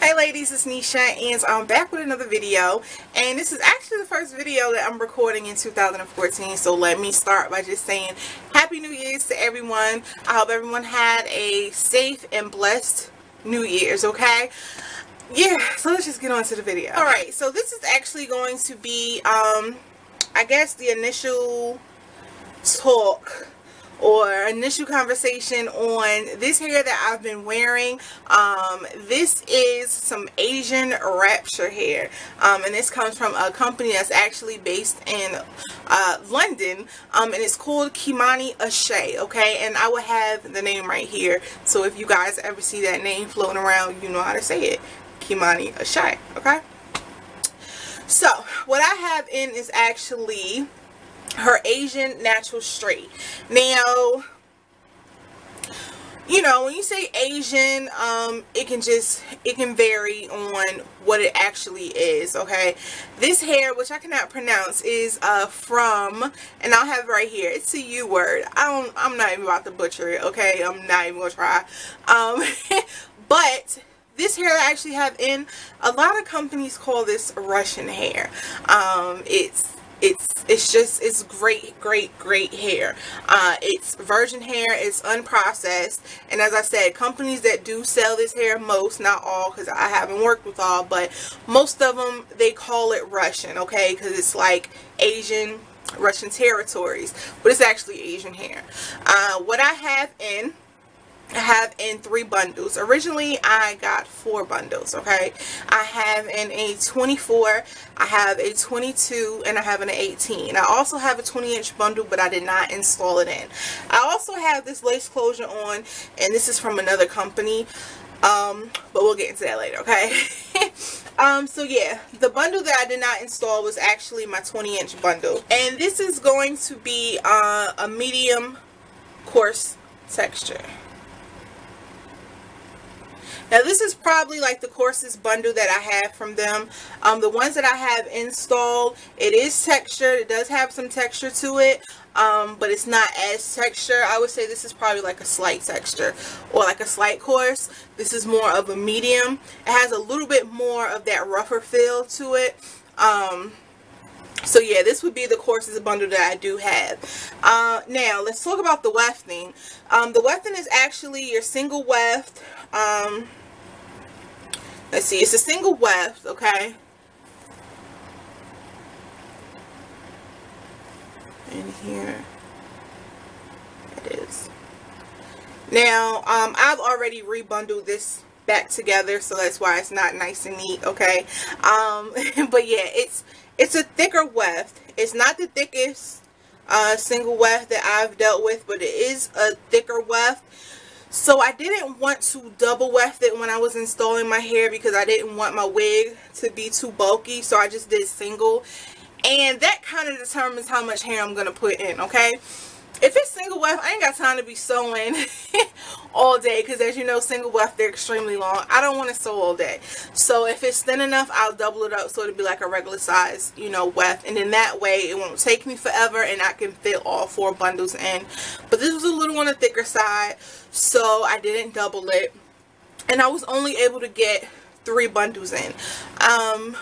Hey ladies, it's Nisha and I'm back with another video, and this is actually the first video that I'm recording in 2014. So let me start by just saying Happy New Year's to everyone. I hope everyone had a safe and blessed New Year's, okay? Yeah, so let's just get on to the video. Alright, so this is actually going to be I guess the initial talk or initial conversation on this hair that I've been wearing. This is some Asian rapture hair, and this comes from a company that's actually based in London, and it's called Kimani Ashé, okay? And I will have the name right here, so if you guys ever see that name floating around, you know how to say it. Kimani Ashé, okay? So what I have in is actually her Asian natural straight. Now, you know, when you say Asian, it can vary on what it actually is, okay? This hair, which I cannot pronounce, is from, and I'll have it right here, it's a U word. I'm not even about to butcher it, okay? I'm not even gonna try. But this hair I actually have in, a lot of companies call this Russian hair. It's great hair. It's virgin hair, it's unprocessed, and as I said, companies that do sell this hair, most, not all, because I haven't worked with all, but most of them, they call it Russian, okay, because it's like Russian territories, but it's actually Asian hair. What I have in 3 bundles. Originally I got 4 bundles, okay? I have in a 24, I have a 22, and I have an 18. I also have a 20-inch bundle, but I did not install it in. I also have this lace closure on, and this is from another company, but we'll get into that later, okay? So yeah, the bundle that I did not install was actually my 20-inch bundle, and this is going to be a medium coarse texture. Now this is probably like the coarsest bundle that I have from them. The ones that I have installed, it is textured. It does have some texture to it, but it's not as textured. I would say this is probably like a slight texture or like a slight coarse. This is more of a medium. It has a little bit more of that rougher feel to it. So yeah, this would be the coarsest bundle that I do have. Now let's talk about the wefting. The wefting is actually your single weft. Let's see, it's a single weft, okay? And here it is. Now, I've already rebundled this back together, so that's why it's not nice and neat, okay? But yeah, it's a thicker weft. It's not the thickest single weft that I've dealt with, but it is a thicker weft. So I didn't want to double weft it when I was installing my hair because I didn't want my wig to be too bulky, so I just did single, and that kind of determines how much hair I'm going to put in, okay? If it's single weft, I ain't got time to be sewing all day because, as you know, single weft, they're extremely long. I don't want to sew all day. So if it's thin enough, I'll double it up so it'll be like a regular size, you know, weft. And then that way it won't take me forever and I can fit all 4 bundles in. But this was a little on the thicker side, so I didn't double it. And I was only able to get 3 bundles in.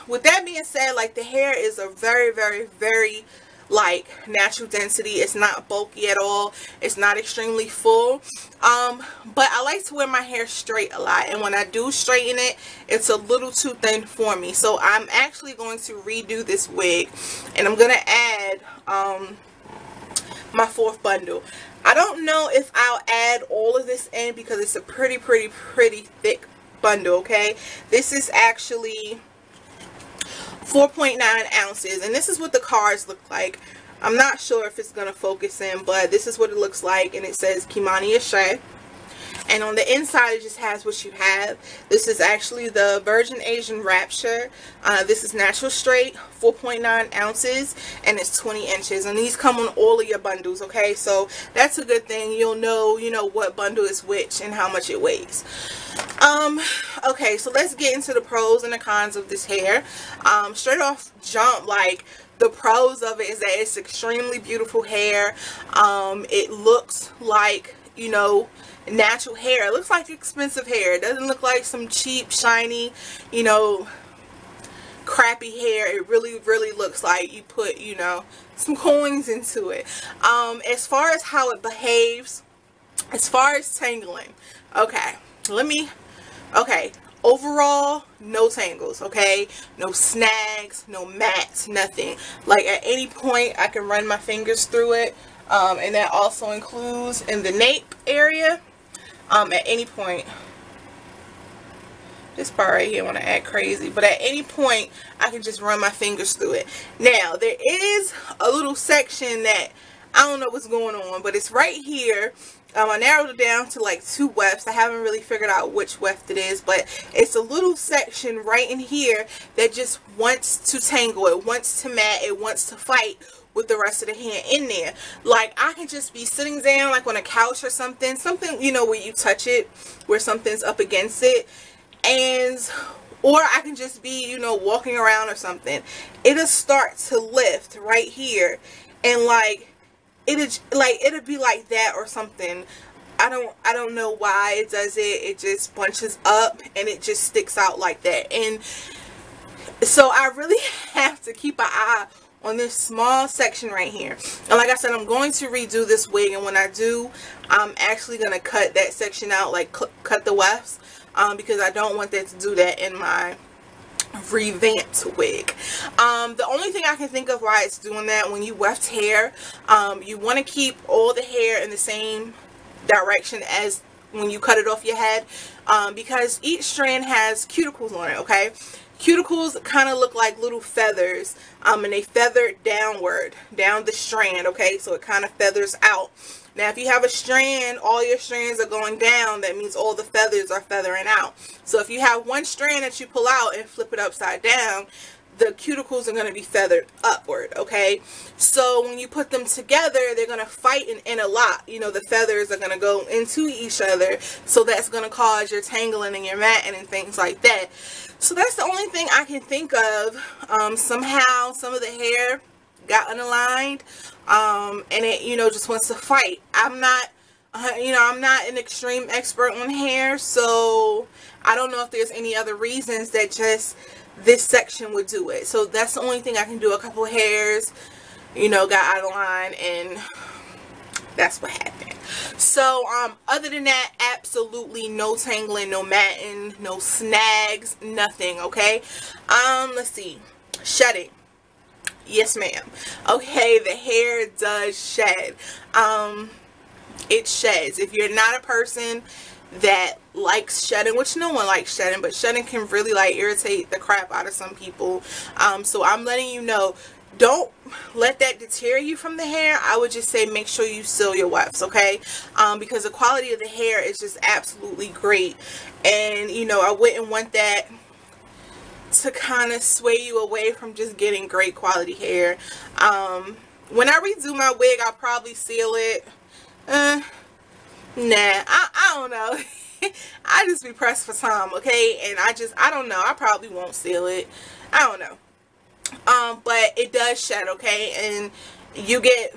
With that being said, like, the hair is a very like natural density. It's not bulky at all. It's not extremely full. But I like to wear my hair straight a lot, and when I do straighten it, it's a little too thin for me. So I'm actually going to redo this wig, and I'm gonna add my 4th bundle. I don't know if I'll add all of this in because it's a pretty thick bundle, okay? This is actually 4.9 ounces, and this is what the cards look like. I'm not sure if it's going to focus in, but this is what it looks like, and it says Kimani Ashé. And on the inside, it just has what you have. This is actually the Virgin Asian Rapture. This is natural straight, 4.9 ounces, and it's 20 inches. And these come on all of your bundles, okay? So that's a good thing. You'll know, you know, what bundle is which and how much it weighs. Okay, so let's get into the pros and the cons of this hair. Straight off jump, like, the pros of it is that it's extremely beautiful hair. It looks like, you know, natural hair. It looks like expensive hair. It doesn't look like some cheap, shiny, you know, crappy hair. It really looks like you put, you know, some coins into it. As far as how it behaves, as far as tangling, okay, overall, no tangles, okay, no snags, no mats, nothing. Like at any point I can run my fingers through it, and that also includes in the nape area. At any point, this part right here want to act crazy, but at any point I can just run my fingers through it. Now there is a little section that I don't know what's going on, but it's right here. I narrowed it down to like 2 wefts. I haven't really figured out which weft it is, but it's a little section right in here that just wants to tangle. It wants to mat. It wants to fight with the rest of the hair in there. Like I can just be sitting down like on a couch or something, you know, where you touch it, where something's up against it, or I can just be, you know, walking around or something. It'll start to lift right here, and like it'll be like that or something. I don't know why it does it. It just bunches up and it just sticks out like that. And so I really have to keep an eye on this small section right here. And like I said, I'm going to redo this wig, and when I do, I'm actually going to cut that section out, like cut the wefts, because I don't want that to do that in my revamped wig. The only thing I can think of why it's doing that, when you weft hair, you want to keep all the hair in the same direction as when you cut it off your head, because each strand has cuticles on it, okay? Cuticles kind of look like little feathers, and they feather downward, down the strand, okay? So it kind of feathers out. Now, if you have a strand, all your strands are going down. That means all the feathers are feathering out. So if you have one strand that you pull out and flip it upside down, the cuticles are going to be feathered upward, okay? So when you put them together, they're going to fight and interlock. You know, the feathers are going to go into each other. So that's going to cause your tangling and your matting and things like that. So that's the only thing I can think of. Somehow some of the hair got unaligned, and it, you know, just wants to fight. I'm not, you know, I'm not an extreme expert on hair, so I don't know if there's any other reasons that just this section would do it. So that's the only thing I can do. A couple hairs, you know, got out of line, and that's what happened. So other than that, absolutely no tangling, no matting, no snags, nothing, okay? Let's see, shedding. Yes, ma'am. Okay, the hair does shed. It sheds. If you're not a person that likes shedding, which no one likes shedding, but shedding can really like irritate the crap out of some people. So I'm letting you know, don't let that deter you from the hair. I would just say make sure you seal your wefts, okay? Because the quality of the hair is just absolutely great, and you know, I wouldn't want that to kind of sway you away from just getting great quality hair. When I redo my wig, I'll probably seal it. Nah, I don't know. I just be pressed for time, okay? And I don't know. I probably won't seal it. I don't know. But it does shed, okay? And you get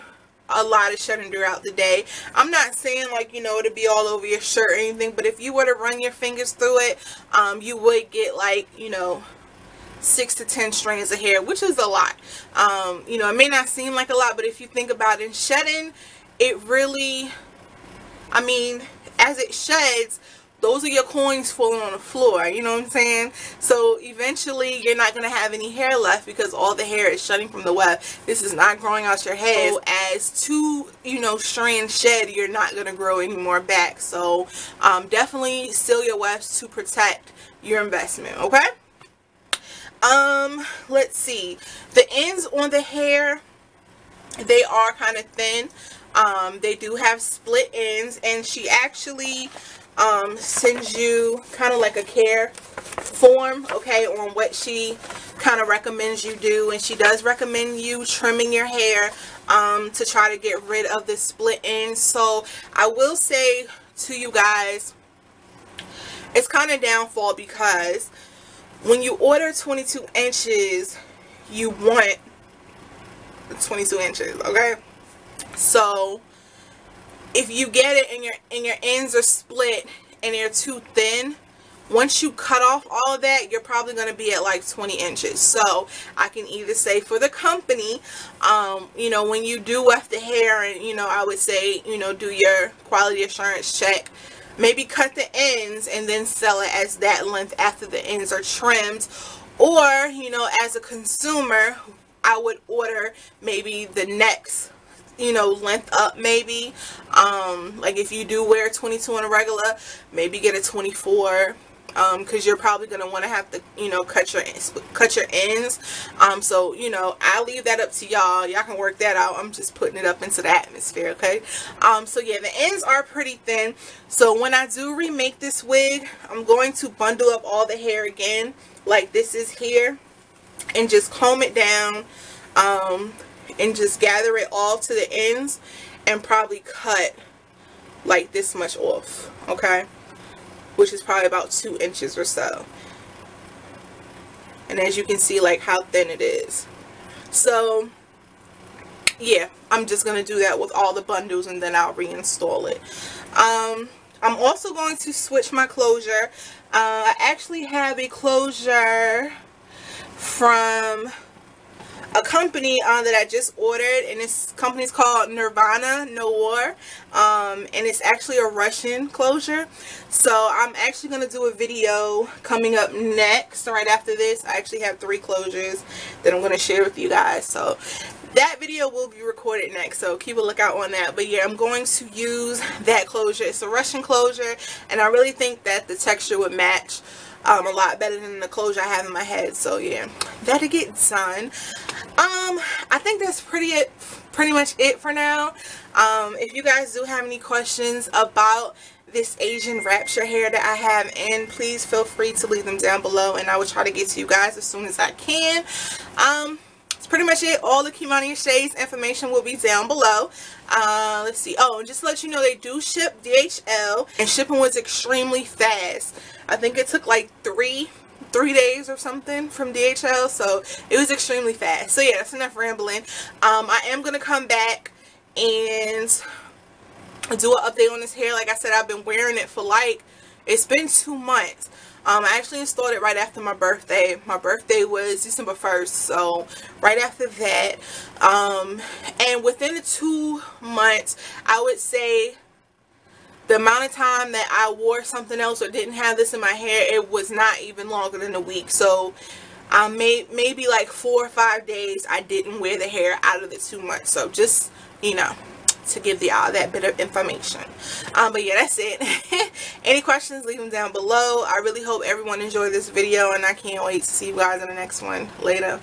a lot of shedding throughout the day. I'm not saying like, you know, it'll be all over your shirt or anything, but if you were to run your fingers through it, you would get like, you know, 6 to 10 strands of hair, which is a lot. You know, it may not seem like a lot, but if you think about it, in shedding, it really, I mean, as it sheds, those are your coins falling on the floor, you know what I'm saying? So eventually you're not going to have any hair left because all the hair is shedding from the weft. This is not growing out your head. So as 2, you know, strands shed, you're not going to grow any more back. So definitely seal your wefts to protect your investment, okay? Let's see. The ends on the hair, they are kind of thin. They do have split ends, and she actually sends you kind of like a care form, okay, on what she kind of recommends you do. And she does recommend you trimming your hair to try to get rid of the split ends. So I will say to you guys, it's kind of downfall, because when you order 22 inches, you want 22 inches, okay? So if you get it and your ends are split and they're too thin, once you cut off all of that, you're probably going to be at like 20 inches. So I can either say for the company, you know, when you do weft the hair, and, you know, I would say, you know, do your quality assurance check, maybe cut the ends and then sell it as that length after the ends are trimmed. Or, you know, as a consumer, I would order maybe the next, you know, length up, maybe. Like if you do wear 22 on a regular, maybe get a 24. Because you're probably going to want to have to, you know, cut your ends. So, you know, I'll leave that up to y'all. Y'all can work that out. I'm just putting it up into the atmosphere, okay? So yeah, the ends are pretty thin. So when I do remake this wig, I'm going to bundle up all the hair again, like this is here, and just comb it down, and just gather it all to the ends, and probably cut like this much off, okay? Which is probably about 2 inches or so. And as you can see, like how thin it is. So yeah, I'm just going to do that with all the bundles, and then I'll reinstall it. I'm also going to switch my closure. I actually have a closure from a company that I just ordered, and this company's called Nirvana Noir, and it's actually a Russian closure. So I'm actually going to do a video coming up next, right after this. I actually have 3 closures that I'm going to share with you guys, so that video will be recorded next, so keep a lookout on that. But yeah, I'm going to use that closure. It's a Russian closure, and I really think that the texture would match a lot better than the closure I have in my head. So yeah, that'll get done. I think that's pretty much it for now. If you guys do have any questions about this Asian rapture hair that I have in, please feel free to leave them down below, and I will try to get to you guys as soon as I can. That's pretty much it. All the Kimani Ashé's information will be down below. Let's see. Oh, and just to let you know, they do ship DHL, and shipping was extremely fast. I think it took like three days or something from DHL, so it was extremely fast. So yeah, that's enough rambling. I am gonna come back and do an update on this hair. Like I said, I've been wearing it for like, it's been 2 months. I actually installed it right after my birthday. My birthday was December 1st, so right after that. And within the 2 months, I would say the amount of time that I wore something else or didn't have this in my hair, it was not even longer than a week. So maybe like 4 or 5 days I didn't wear the hair out of the 2 months. So just, you know, to give y'all that bit of information. But yeah, that's it. Any questions, leave them down below. I really hope everyone enjoyed this video, and I can't wait to see you guys in the next one. Later.